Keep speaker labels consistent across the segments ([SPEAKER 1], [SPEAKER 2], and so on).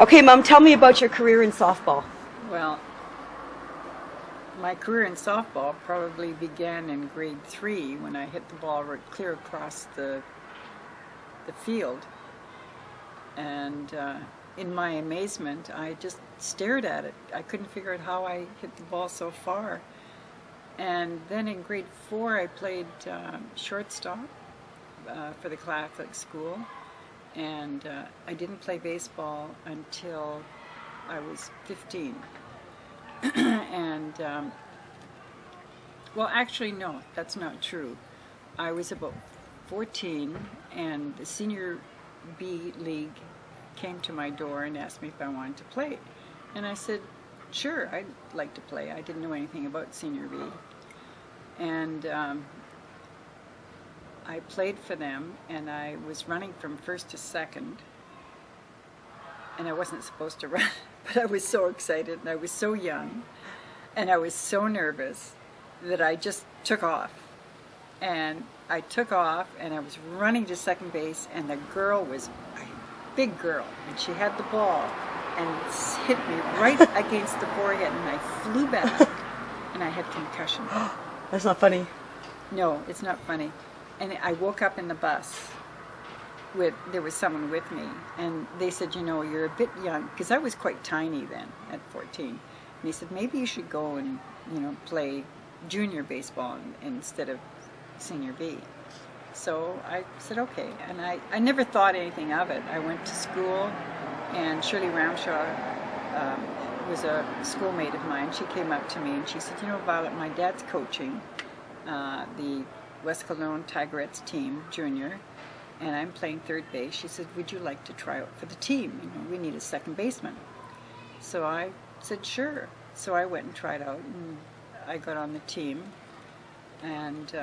[SPEAKER 1] Okay, Mom, tell me about your career in softball.
[SPEAKER 2] Well, my career in softball probably began in grade 3 when I hit the ball right clear across the field. And in my amazement, I just stared at it. I couldn't figure out how I hit the ball so far. And then in grade 4, I played shortstop for the Catholic school. And I didn't play baseball until I was 15. And, well, actually, no, that's not true. I was about 14, and the Senior B League came to my door and asked me if I wanted to play. And I said, sure, I'd like to play. I didn't know anything about Senior B. And I played for them, and I was running from first to second. And I wasn't supposed to run, but I was so excited, and I was so young, and I was so nervous that I just took off. And I took off, and I was running to second base, and the girl was a big girl, and she had the ball, and hit me right against the forehead, and I flew back, and I had concussion.
[SPEAKER 1] That's not funny.
[SPEAKER 2] No, it's not funny. And I woke up in the bus. There was someone with me, and they said, you know, you're a bit young, because I was quite tiny then at 14. And they said, maybe you should go and, you know, play junior baseball instead of Senior B. So I said, okay, and I never thought anything of it. I went to school, and Shirley Ramshaw was a schoolmate of mine. She came up to me, and she said, you know, Violet, my dad's coaching the West Kelowna Tigerettes team, junior, and I'm playing third base. She said, would you like to try out for the team? You know, we need a second baseman. So I said, sure. So I went and tried out, and I got on the team, and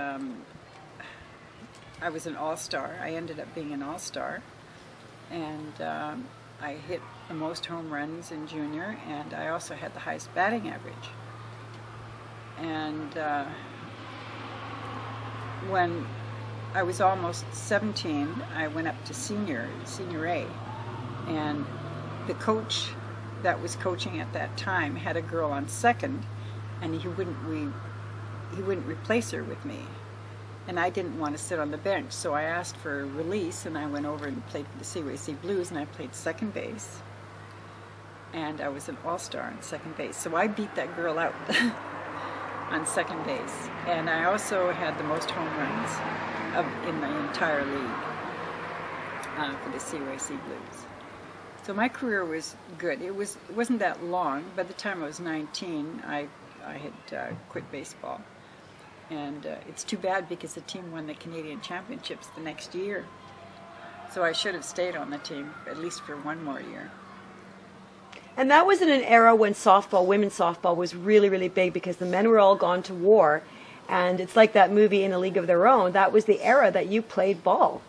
[SPEAKER 2] I was an all-star. I ended up being an all-star, and I hit the most home runs in junior, and I also had the highest batting average. And when I was almost 17, I went up to senior A, and the coach that was coaching at that time had a girl on second, and he wouldn't replace her with me, and I didn't want to sit on the bench, so I asked for a release, and I went over and played for the CYC Blues, and I played second base, and I was an all-star on second base, so I beat that girl out on second base, and I also had the most home runs in the entire league for the CYC Blues. So my career was good. It wasn't that long. By the time I was 19, I had quit baseball. And it's too bad because the team won the Canadian Championships the next year. So I should have stayed on the team at least for one more year.
[SPEAKER 1] And that was in an era when softball, women's softball, was really, really big because the men were all gone to war. And it's like that movie In a League of Their Own. That was the era that you played ball,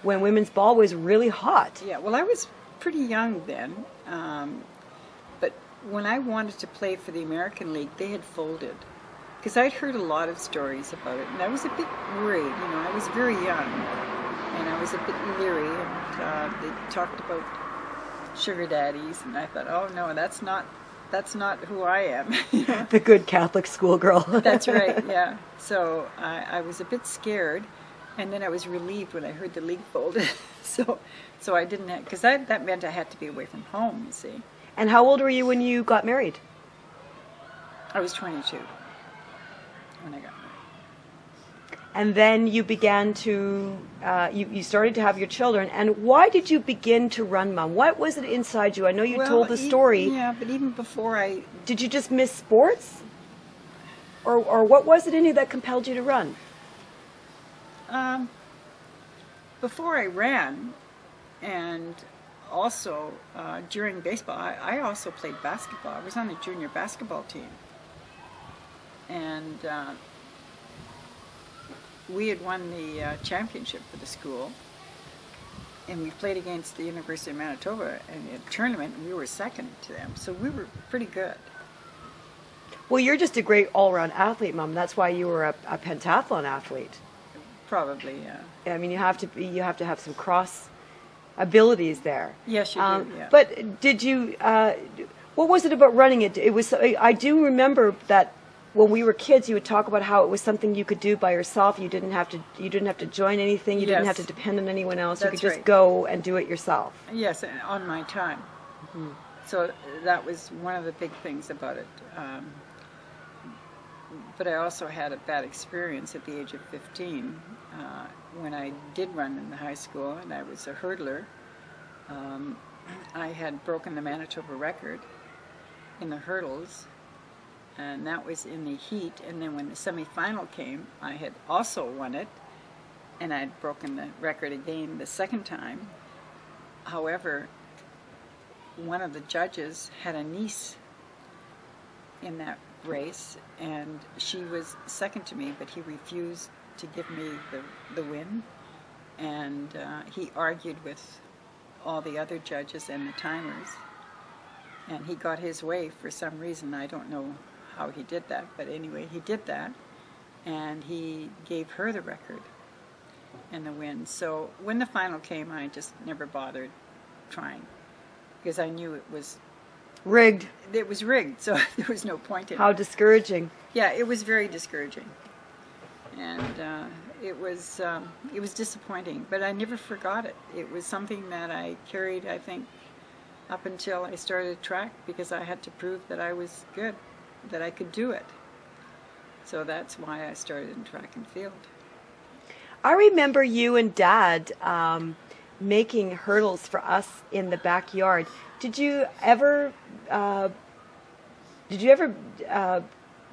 [SPEAKER 1] when women's ball was really hot.
[SPEAKER 2] Yeah, well, I was pretty young then. But when I wanted to play for the American League, they had folded. Because I'd heard a lot of stories about it, and I was a bit worried. You know, I was very young, and I was a bit leery. And they talked about sugar daddies, and I thought, oh no, that's not who I am. You know?
[SPEAKER 1] The good Catholic schoolgirl.
[SPEAKER 2] That's right, yeah. So I was a bit scared, and then I was relieved when I heard the league folded. so I didn't have, because that meant I had to be away from home, you see.
[SPEAKER 1] And how old were you when you got married?
[SPEAKER 2] I was 22 when I got married.
[SPEAKER 1] And then you began to, you started to have your children. And why did you begin to run, Mom? What was it inside you? I know you told the story.
[SPEAKER 2] Yeah, but even before
[SPEAKER 1] Did you just miss sports? Or what was it in you that compelled you to run?
[SPEAKER 2] Before I ran, and also during baseball, I also played basketball. I was on the junior basketball team. And we had won the championship for the school, and we played against the University of Manitoba in a tournament, and we were second to them, so we were pretty good.
[SPEAKER 1] Well, you're just a great all-around athlete, Mom. That's why you were a pentathlon athlete.
[SPEAKER 2] Probably, yeah.
[SPEAKER 1] I mean, you have to have some cross abilities there.
[SPEAKER 2] Yes, you do. Yeah.
[SPEAKER 1] But did you? What was it about running it? It was. I do remember that when we were kids, you would talk about how it was something you could do by yourself. You didn't have to. You didn't have to join anything. You didn't have to
[SPEAKER 2] Yes.
[SPEAKER 1] depend on anyone else. You
[SPEAKER 2] That's
[SPEAKER 1] could just
[SPEAKER 2] right.
[SPEAKER 1] go and do it yourself.
[SPEAKER 2] Yes, on my time. So that was one of the big things about it. But I also had a bad experience at the age of 15 when I did run in the high school, and I was a hurdler. I had broken the Manitoba record in the hurdles, and that was in the heat. And then when the semifinal came, I had also won it, and I'd broken the record again the second time. However, one of the judges had a niece in that race, and she was second to me, but he refused to give me the win, and he argued with all the other judges and the timers, and he got his way for some reason. I don't know how he did that, but anyway, he did that, and he gave her the record and the win. So when the final came, I just never bothered trying, because I knew it was
[SPEAKER 1] Rigged.
[SPEAKER 2] It was rigged, so there was no point in it.
[SPEAKER 1] How discouraging.
[SPEAKER 2] Yeah, it was very discouraging, and it was disappointing. But I never forgot it. It was something that I carried, I think, up until I started track, because I had to prove that I was good, that I could do it. So that's why I started in track and field.
[SPEAKER 1] I remember you and Dad making hurdles for us in the backyard. Did you ever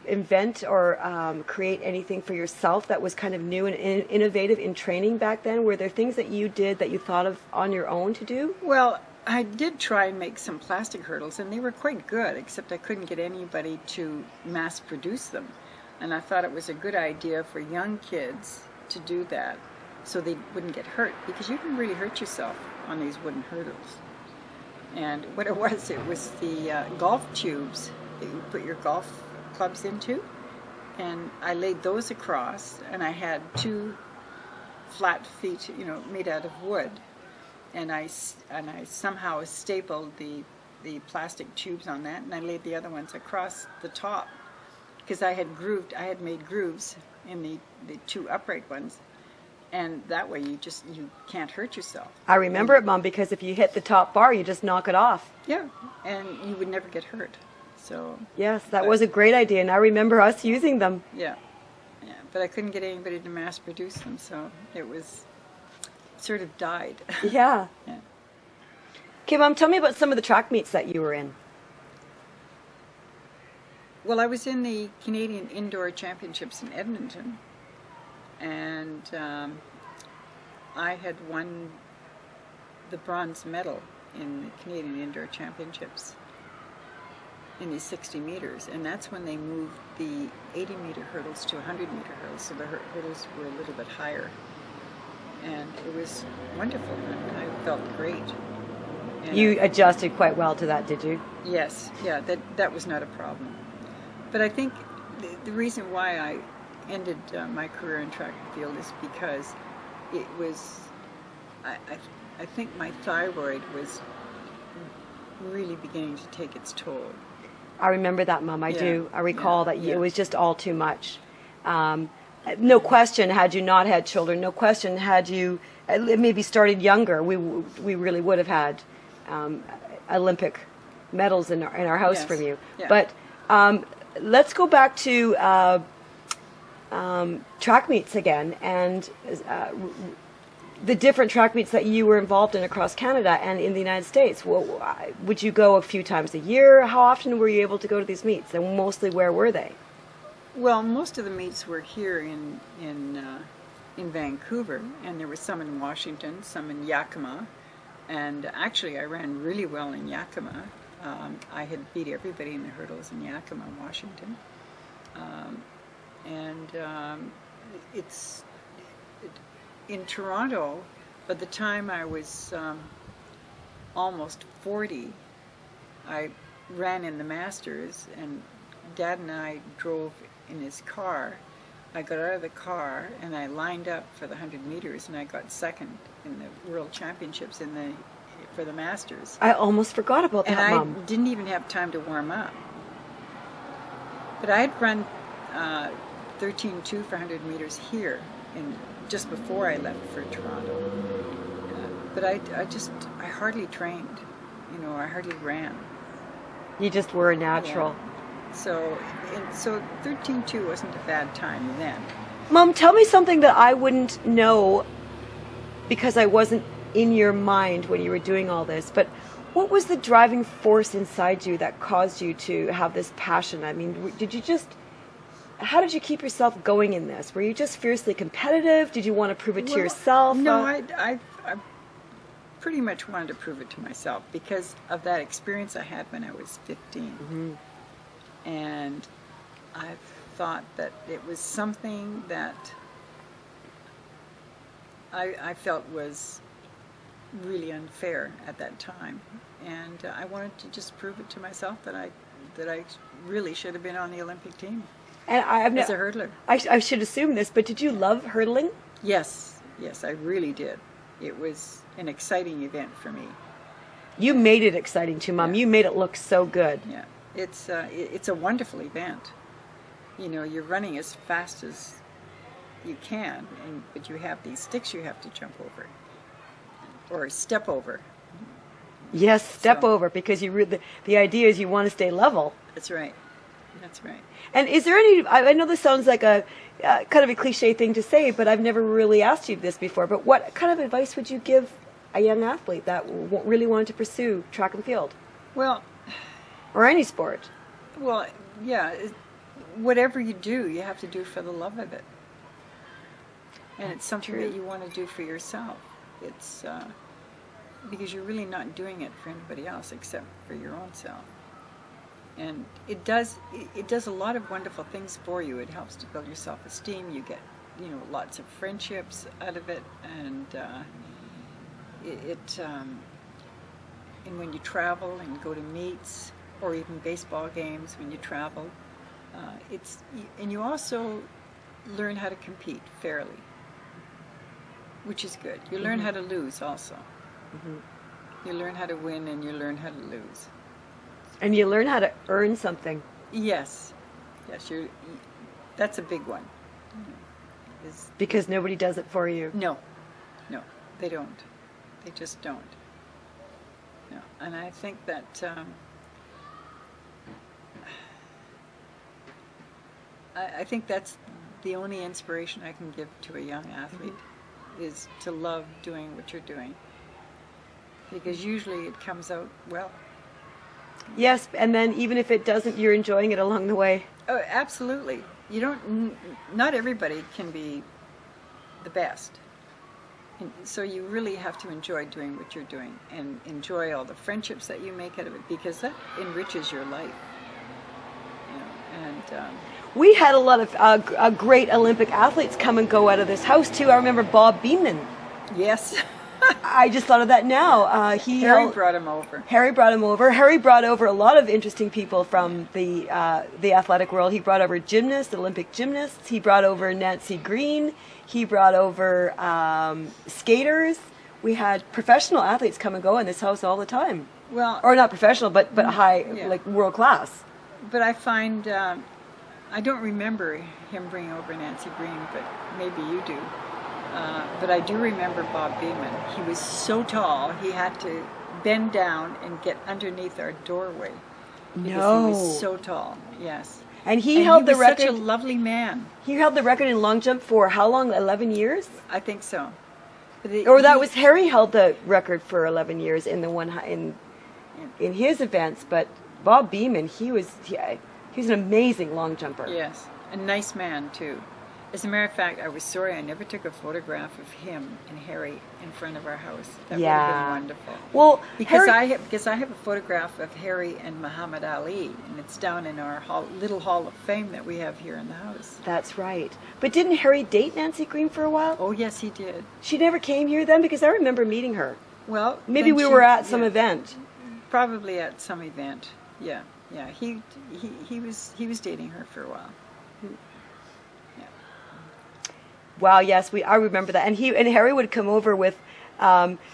[SPEAKER 1] invent or create anything for yourself that was kind of new and innovative in training back then? Were there things that you did that you thought of on your own to do?
[SPEAKER 2] Well, I did try and make some plastic hurdles, and they were quite good, except I couldn't get anybody to mass produce them. And I thought it was a good idea for young kids to do that so they wouldn't get hurt, because you can really hurt yourself on these wooden hurdles. And what it was the golf tubes that you put your golf clubs into, and I laid those across, and I had two flat feet, made out of wood, and I somehow stapled the plastic tubes on that, and I laid the other ones across the top, because I had made grooves in the two upright ones. And that way you can't hurt yourself.
[SPEAKER 1] I remember it, Mom, because if you hit the top bar, you just knock it off.
[SPEAKER 2] Yeah, and you would never get hurt. So
[SPEAKER 1] yes, that was a great idea, and I remember us using them.
[SPEAKER 2] Yeah, but I couldn't get anybody to mass produce them, so it sort of died.
[SPEAKER 1] Yeah.
[SPEAKER 2] Yeah.
[SPEAKER 1] Okay, Mom, tell me about some of the track meets that you were in.
[SPEAKER 2] Well, I was in the Canadian Indoor Championships in Edmonton, and I had won the bronze medal in the Canadian Indoor Championships in the 60 meters, and that's when they moved the 80-meter hurdles to 100-meter hurdles, so the hurdles were a little bit higher, and it was wonderful, and I felt great. And
[SPEAKER 1] You adjusted quite well to that, did you?
[SPEAKER 2] Yes, yeah, that was not a problem. But I think the reason why I ended my career in track and field is because it was, I think my thyroid was really beginning to take its toll.
[SPEAKER 1] I remember that, Mom. I do. I recall that
[SPEAKER 2] yeah.
[SPEAKER 1] it was just all too much. No question, had you not had children, no question, had you maybe started younger, we really would have had Olympic medals in our house
[SPEAKER 2] Yes.
[SPEAKER 1] from you.
[SPEAKER 2] Yeah.
[SPEAKER 1] But let's go back to track meets again, and the different track meets that you were involved in across Canada and in the United States. Well, would you go a few times a year? How often were you able to go to these meets, and mostly where were they?
[SPEAKER 2] Well, most of the meets were here in Vancouver, and there were some in Washington, some in Yakima, and actually I ran really well in Yakima. I had beat everybody in the hurdles in Yakima, Washington, it's in Toronto. By the time I was almost 40, I ran in the Masters, and Dad and I drove in his car I got out of the car and I lined up for the 100 meters, and I got second in the World Championships for the Masters.
[SPEAKER 1] I almost forgot about
[SPEAKER 2] And
[SPEAKER 1] that,
[SPEAKER 2] I
[SPEAKER 1] Mom.
[SPEAKER 2] didn't even have time to warm up. But I had run 13.2 for 100 meters here, just before I left for Toronto. But I hardly trained. I hardly ran.
[SPEAKER 1] You just were a natural.
[SPEAKER 2] Yeah. So 13.2 wasn't a bad time then.
[SPEAKER 1] Mom, tell me something that I wouldn't know because I wasn't in your mind when you were doing all this. But what was the driving force inside you that caused you to have this passion? I mean, how did you keep yourself going in this? Were you just fiercely competitive? Did you want to prove it to yourself?
[SPEAKER 2] No, I pretty much wanted to prove it to myself because of that experience I had when I was 15.
[SPEAKER 1] Mm-hmm.
[SPEAKER 2] And I thought that it was something that I felt was really unfair at that time. And I wanted to just prove it to myself that I really should have been on the Olympic team.
[SPEAKER 1] And
[SPEAKER 2] as a hurdler.
[SPEAKER 1] I should assume this, but did you love hurdling?
[SPEAKER 2] Yes, I really did. It was an exciting event for me.
[SPEAKER 1] You made it exciting too, Mom.
[SPEAKER 2] Yeah.
[SPEAKER 1] You made it look so good.
[SPEAKER 2] Yeah, it's a wonderful event. You're running as fast as you can, but you have these sticks you have to jump over or step over.
[SPEAKER 1] Yes, step over, because the idea is you want to stay level.
[SPEAKER 2] That's right. That's right.
[SPEAKER 1] And is there any, I know this sounds like a kind of a cliche thing to say, but I've never really asked you this before, but what kind of advice would you give a young athlete that really wanted to pursue track and field?
[SPEAKER 2] Well,
[SPEAKER 1] or any sport?
[SPEAKER 2] Well, yeah, whatever you do, you have to do for the love of it. And it's something that you want to do for yourself. It's because you're really not doing it for anybody else except for your own self. And it does a lot of wonderful things for you. It helps to build your self-esteem. You get, lots of friendships out of it, and and when you travel and go to meets or even baseball games, when you travel, and you also learn how to compete fairly, which is good. You learn how to lose also. Mm-hmm. You learn how to win and you learn how to lose.
[SPEAKER 1] And you learn how to earn something.
[SPEAKER 2] Yes. That's a big one.
[SPEAKER 1] Because nobody does it for you.
[SPEAKER 2] No, they don't. They just don't. No, and I think that I think that's the only inspiration I can give to a young athlete, is to love doing what you're doing. Because usually it comes out well.
[SPEAKER 1] Yes, and then even if it doesn't, you're enjoying it along the way.
[SPEAKER 2] Oh, absolutely. Not everybody can be the best. And so you really have to enjoy doing what you're doing and enjoy all the friendships that you make out of it, because that enriches your life.
[SPEAKER 1] We had a lot of great Olympic athletes come and go out of this house too. I remember Bob Beamon.
[SPEAKER 2] Yes.
[SPEAKER 1] I just thought of that now.
[SPEAKER 2] Harry brought him over.
[SPEAKER 1] Harry brought him over. Harry brought over a lot of interesting people from the athletic world. He brought over gymnasts, Olympic gymnasts. He brought over Nancy Green. He brought over skaters. We had professional athletes come and go in this house all the time.
[SPEAKER 2] Well,
[SPEAKER 1] or not professional, but high, like world class.
[SPEAKER 2] But I find I don't remember him bringing over Nancy Green, but maybe you do. But I do remember Bob Beamon. He was so tall, he had to bend down and get underneath our doorway. Because he was so tall, yes.
[SPEAKER 1] And he held the record.
[SPEAKER 2] Such a lovely man.
[SPEAKER 1] He held the record in long jump for how long? 11 years?
[SPEAKER 2] I think so.
[SPEAKER 1] Was Harry held the record for 11 years in the one in his events, but Bob Beamon, he's an amazing long jumper.
[SPEAKER 2] Yes, a nice man too. As a matter of fact, I was sorry I never took a photograph of him and Harry in front of our house. That would have been wonderful.
[SPEAKER 1] Well,
[SPEAKER 2] because I have a photograph of Harry and Muhammad Ali, and it's down in our little hall of fame that we have here in the house.
[SPEAKER 1] That's right. But didn't Harry date Nancy Green for a while?
[SPEAKER 2] Oh, yes, he did.
[SPEAKER 1] She never came here then, because I remember meeting her.
[SPEAKER 2] Well,
[SPEAKER 1] maybe we were at some event.
[SPEAKER 2] Probably at some event. Yeah. He was dating her for a while.
[SPEAKER 1] Wow, yes, I remember that. And Harry would come over with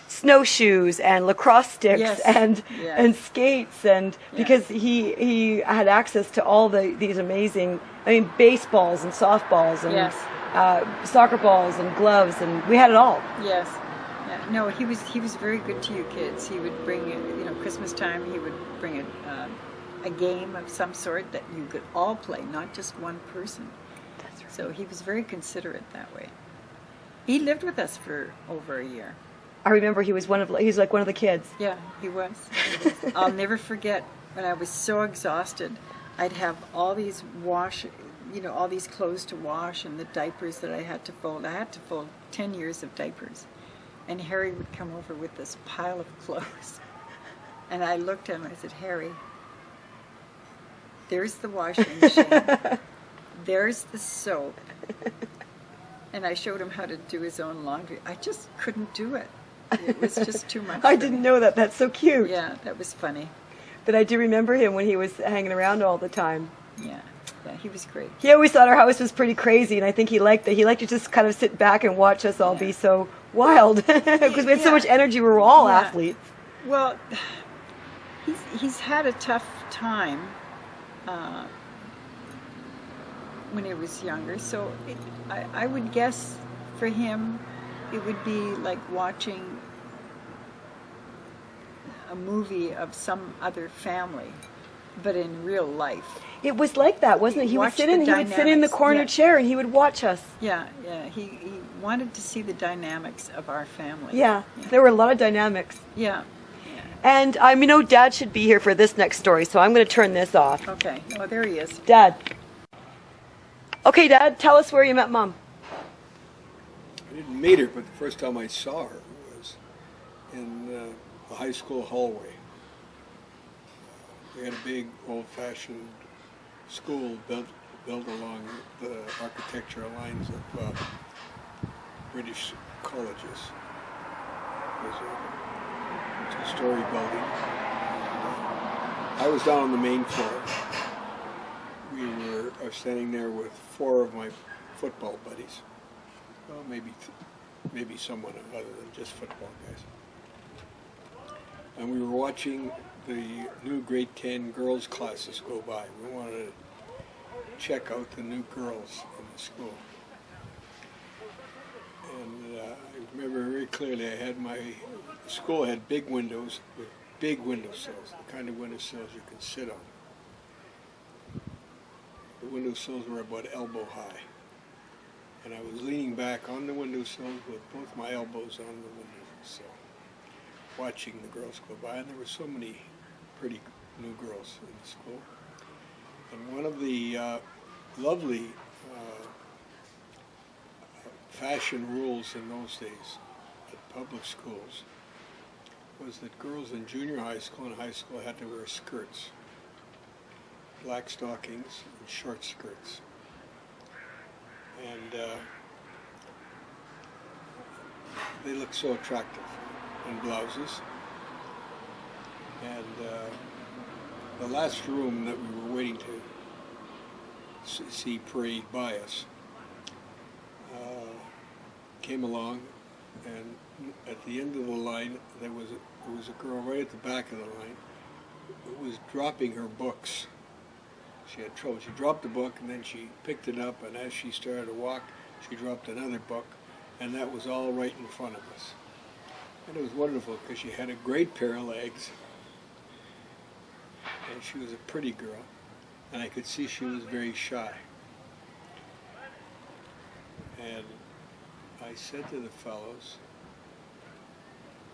[SPEAKER 1] snowshoes and lacrosse sticks
[SPEAKER 2] Yes.
[SPEAKER 1] and
[SPEAKER 2] Yes.
[SPEAKER 1] skates, and
[SPEAKER 2] Yeah.
[SPEAKER 1] because he had access to all these amazing, I mean, baseballs and softballs and
[SPEAKER 2] Yes.
[SPEAKER 1] soccer balls and gloves, and we had it all.
[SPEAKER 2] Yes. Yeah. No, he was very good to you kids. He would bring, Christmas time, he would bring a game of some sort that you could all play, not just one person.
[SPEAKER 1] That's right.
[SPEAKER 2] So he was very considerate that way. He lived with us for over a year.
[SPEAKER 1] I remember he was like one of the kids.
[SPEAKER 2] Yeah, he was. I'll never forget when I was so exhausted. I'd have all these all these clothes to wash and the diapers that I had to fold. I had to fold 10 years of diapers. And Harry would come over with this pile of clothes. And I looked at him and I said, Harry, there's the washing machine. There's the soap. And I showed him how to do his own laundry. I just couldn't do it. It was just too much.
[SPEAKER 1] I didn't know that. That's so cute.
[SPEAKER 2] Yeah, that was funny.
[SPEAKER 1] But I do remember him when he was hanging around all the time.
[SPEAKER 2] Yeah, he was great.
[SPEAKER 1] He always thought our house was pretty crazy, and I think he liked that. He liked to just kind of sit back and watch us all be so wild because we had so much energy. We were all athletes.
[SPEAKER 2] Well, he's had a tough time when he was younger, so I would guess for him it would be like watching a movie of some other family, but in real life.
[SPEAKER 1] It was like that, wasn't it? He would sit in the corner chair and he would watch us.
[SPEAKER 2] Yeah. He wanted to see the dynamics of our family.
[SPEAKER 1] Yeah. There were a lot of dynamics.
[SPEAKER 2] Yeah.
[SPEAKER 1] And I know Dad should be here for this next story, so I'm going to turn this off.
[SPEAKER 2] Okay. Oh, there he is.
[SPEAKER 1] Dad. Okay, Dad, tell us where you met Mom.
[SPEAKER 3] I didn't meet her, but the first time I saw her was in the high school hallway. We had a big old-fashioned school built along the architectural lines of British colleges. It was a two-story building. I was down on the main floor. I was standing there with 4 of my football buddies. Well, maybe someone other than just football guys. And we were watching the new grade 10 girls classes go by. We wanted to check out the new girls in the school. And I remember very clearly the school had big windows with big windowsills, the kind of windowsills you can sit on. The windowsills were about elbow high. And I was leaning back on the windowsills with both my elbows on the windowsill, watching the girls go by. And there were so many pretty new girls in the school. And one of the lovely fashion rules in those days at public schools was that girls in junior high school and high school had to wear skirts, black stockings and short skirts. And they looked so attractive in blouses. And the last room that we were waiting to see parade by us came along, and at the end of the line there was a girl right at the back of the line who was dropping her books. She had trouble. She dropped the book and then she picked it up, and as she started to walk she dropped another book, and that was all right in front of us. And it was wonderful because she had a great pair of legs and she was a pretty girl, and I could see she was very shy. And I said to the fellows,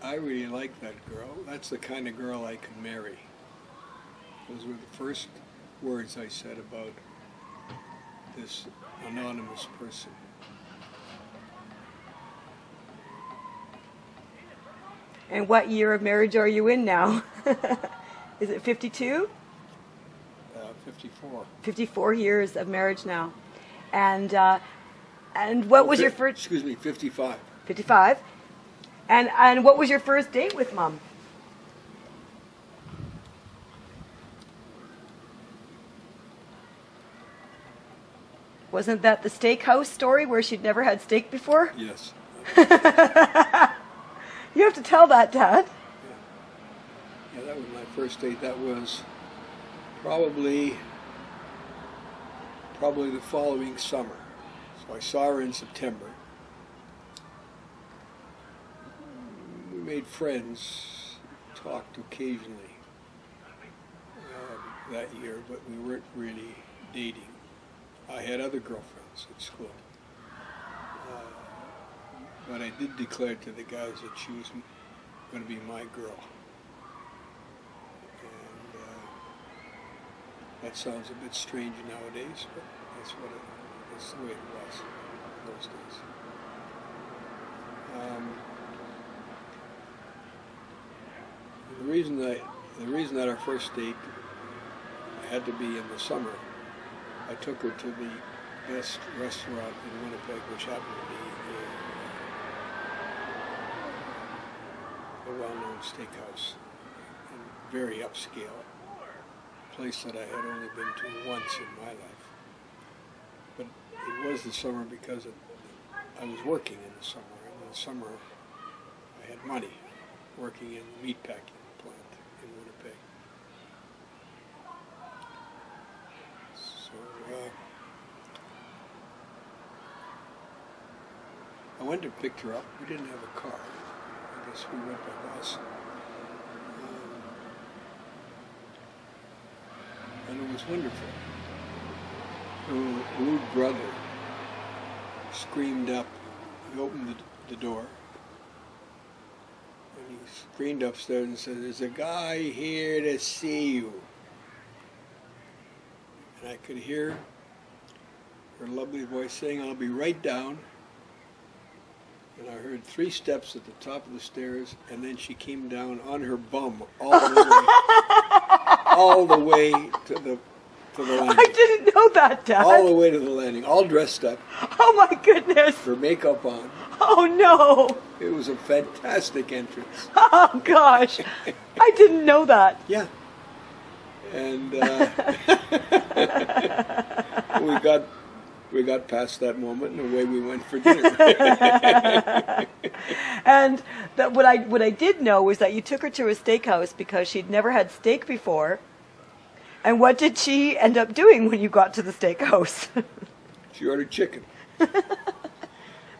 [SPEAKER 3] I really like that girl. That's the kind of girl I could marry. Those were the first words I said about this anonymous person.
[SPEAKER 1] And what year of marriage are you in now? Is it 52?
[SPEAKER 3] 54.
[SPEAKER 1] 54 years of marriage now. And what was your first...
[SPEAKER 3] Excuse me, 55.
[SPEAKER 1] 55. And what was your first date with Mom? Wasn't that the steakhouse story where she'd never had steak before?
[SPEAKER 3] Yes.
[SPEAKER 1] You have to tell that, Dad.
[SPEAKER 3] Yeah, that was my first date. That was probably the following summer. So I saw her in September. We made friends, talked occasionally that year, but we weren't really dating. I had other girlfriends at school. But I did declare to the guys that she was going to be my girl. And that sounds a bit strange nowadays, but that's the way it was in those days. The reason that our first date had to be in the summer, I took her to the best restaurant in Winnipeg, which happened to be a well-known steakhouse, and very upscale, a place that I had only been to once in my life. But it was the summer because I was working in the summer, and in the summer I had money working in the meatpacking plant in Winnipeg. So I went to pick her up. We didn't have a car. I guess we went by bus. And it was wonderful. Her little brother screamed up. He opened the door. And he screamed upstairs and said, "There's a guy here to see you." And I could hear her lovely voice saying, "I'll be right down." And I heard 3 steps at the top of the stairs, and then she came down on her bum all the way to the landing.
[SPEAKER 1] I didn't know that, Dad.
[SPEAKER 3] All the way to the landing, all dressed up.
[SPEAKER 1] Oh my goodness.
[SPEAKER 3] Her makeup on.
[SPEAKER 1] Oh no.
[SPEAKER 3] It was a fantastic entrance.
[SPEAKER 1] Oh gosh. I didn't know that.
[SPEAKER 3] Yeah. And we got past that moment, and away we went for dinner.
[SPEAKER 1] And what I did know was that you took her to a steakhouse because she'd never had steak before. And what did she end up doing when you got to the steakhouse?
[SPEAKER 3] She ordered chicken.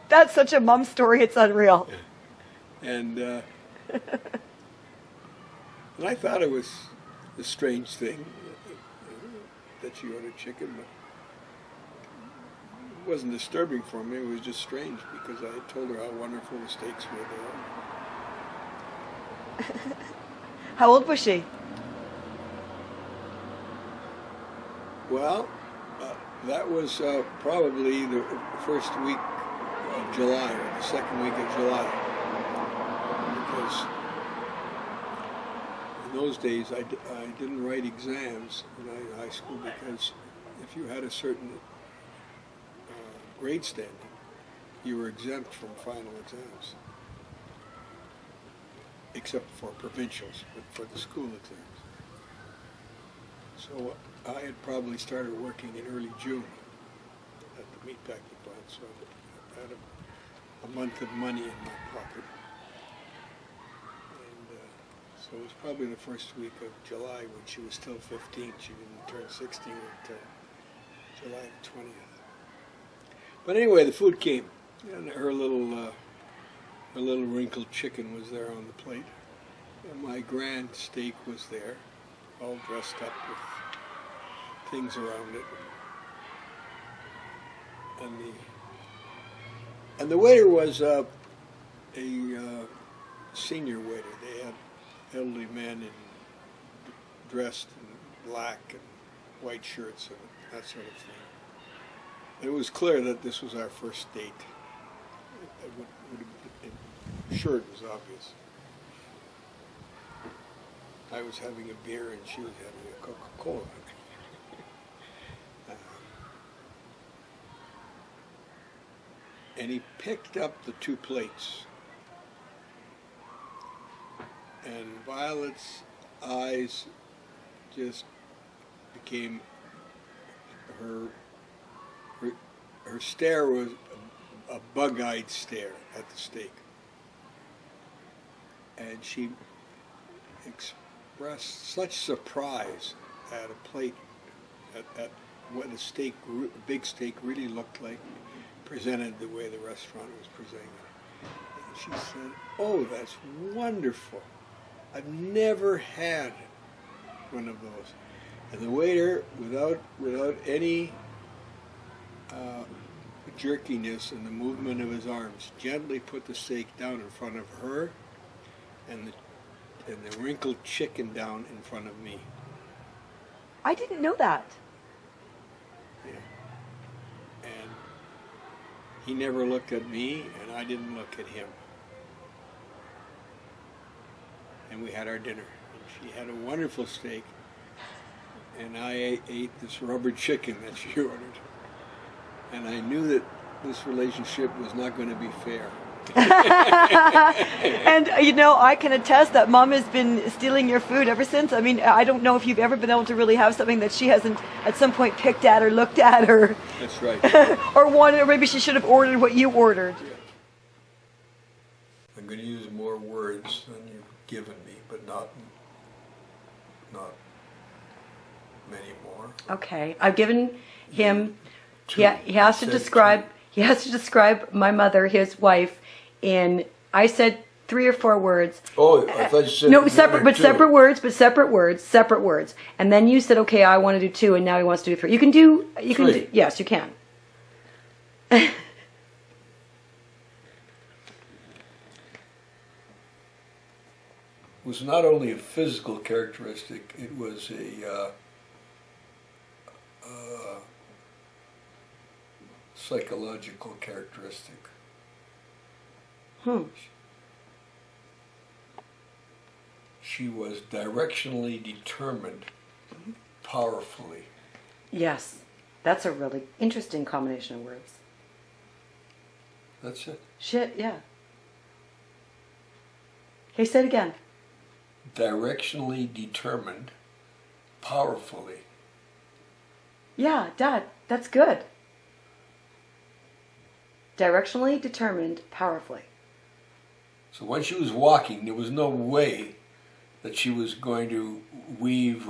[SPEAKER 1] That's such a mum story, it's unreal.
[SPEAKER 3] And I thought it was a strange thing that she ordered chicken, but it wasn't disturbing for me. It was just strange because I had told her how wonderful the steaks were there.
[SPEAKER 1] How old was she?
[SPEAKER 3] Well, that was probably the first week of July, or the second week of July, because in those days I didn't write exams in high school, because if you had a certain grade standing, you were exempt from final exams, except for provincials, but for the school exams. So I had probably started working in early June at the meatpacking plant, so I had a month of money in my pocket. And so it was probably the first week of July when she was still 15. She didn't turn 16 until July 20th. But anyway, the food came, and her little wrinkled chicken was there on the plate, and my grand steak was there, all dressed up with things around it, and the waiter was a senior waiter. They had elderly men dressed in black and white shirts and that sort of thing. It was clear that this was our first date. I'm sure it was obvious. I was having a beer and she was having a Coca-Cola. And he picked up the 2 plates. And Violet's eyes just became her her stare was a bug-eyed stare at the steak. And she expressed such surprise at a plate, at what a steak, a big steak really looked like, presented the way the restaurant was presenting it. And she said, "Oh, that's wonderful. I've never had one of those." And the waiter, without any jerkiness in the movement of his arms, gently put the steak down in front of her, and the wrinkled chicken down in front of me.
[SPEAKER 1] I didn't know that.
[SPEAKER 3] Yeah. And he never looked at me, and I didn't look at him. And we had our dinner. And she had a wonderful steak, and I ate this rubber chicken that she ordered. And I knew that this relationship was not going to be fair.
[SPEAKER 1] And I can attest that Mom has been stealing your food ever since. I mean, I don't know if you've ever been able to really have something that she hasn't at some point picked at or looked at or
[SPEAKER 3] That's right.
[SPEAKER 1] or wanted, or maybe she should have ordered what you ordered.
[SPEAKER 3] Yeah. I'm going to use more words than you've given me, but not many more.
[SPEAKER 1] Okay, I've given him. He has to describe. He has to describe my mother, his wife, in. I said 3 or 4 words.
[SPEAKER 3] Oh, I thought you said
[SPEAKER 1] no,
[SPEAKER 3] one
[SPEAKER 1] separate,
[SPEAKER 3] or
[SPEAKER 1] but
[SPEAKER 3] two.
[SPEAKER 1] separate words. And then you said, okay, I want to do 2, and now he wants to do 3. You can do. You can.
[SPEAKER 3] 3.
[SPEAKER 1] Do, yes, you can.
[SPEAKER 3] Was not only a physical characteristic, it was a psychological characteristic. She was directionally determined, powerfully.
[SPEAKER 1] Yes, that's a really interesting combination of words.
[SPEAKER 3] That's it.
[SPEAKER 1] Shit, yeah. Okay, say it again.
[SPEAKER 3] Directionally determined, powerfully.
[SPEAKER 1] Yeah, Dad, that's good. Directionally determined, powerfully.
[SPEAKER 3] So when she was walking, there was no way that she was going to weave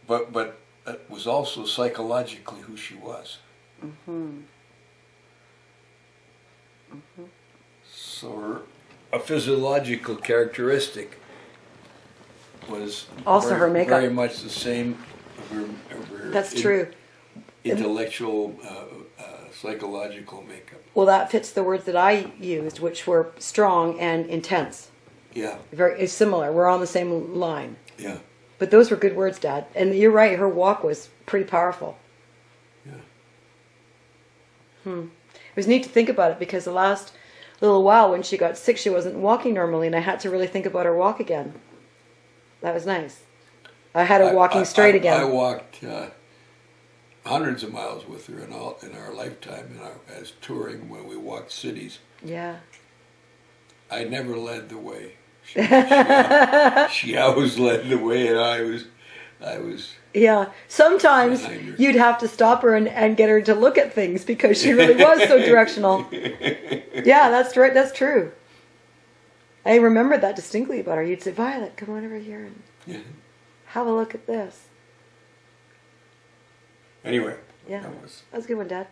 [SPEAKER 3] but it was also psychologically who she was. So a physiological characteristic was
[SPEAKER 1] also her makeup.
[SPEAKER 3] very much the same of her
[SPEAKER 1] That's true.
[SPEAKER 3] Intellectual, psychological makeup.
[SPEAKER 1] Well, that fits the words that I used, which were strong and intense.
[SPEAKER 3] Yeah.
[SPEAKER 1] Very similar. We're on the same line.
[SPEAKER 3] Yeah.
[SPEAKER 1] But those were good words, Dad. And you're right, her walk was pretty powerful.
[SPEAKER 3] Yeah.
[SPEAKER 1] It was neat to think about it because the last little while when she got sick, she wasn't walking normally, and I had to really think about her walk again. That was nice. I had her walking straight again.
[SPEAKER 3] I walked hundreds of miles with her in our lifetime, as touring when we walked cities.
[SPEAKER 1] Yeah.
[SPEAKER 3] I never led the way. She always led the way, and I was.
[SPEAKER 1] Yeah. Sometimes you'd have to stop her and get her to look at things because she really was so directional. Yeah, that's right. That's true. I remember that distinctly about her. You'd say, "Violet, come on over here and have a look at this."
[SPEAKER 3] Anyway.
[SPEAKER 1] Yeah. That was a good one, Dad.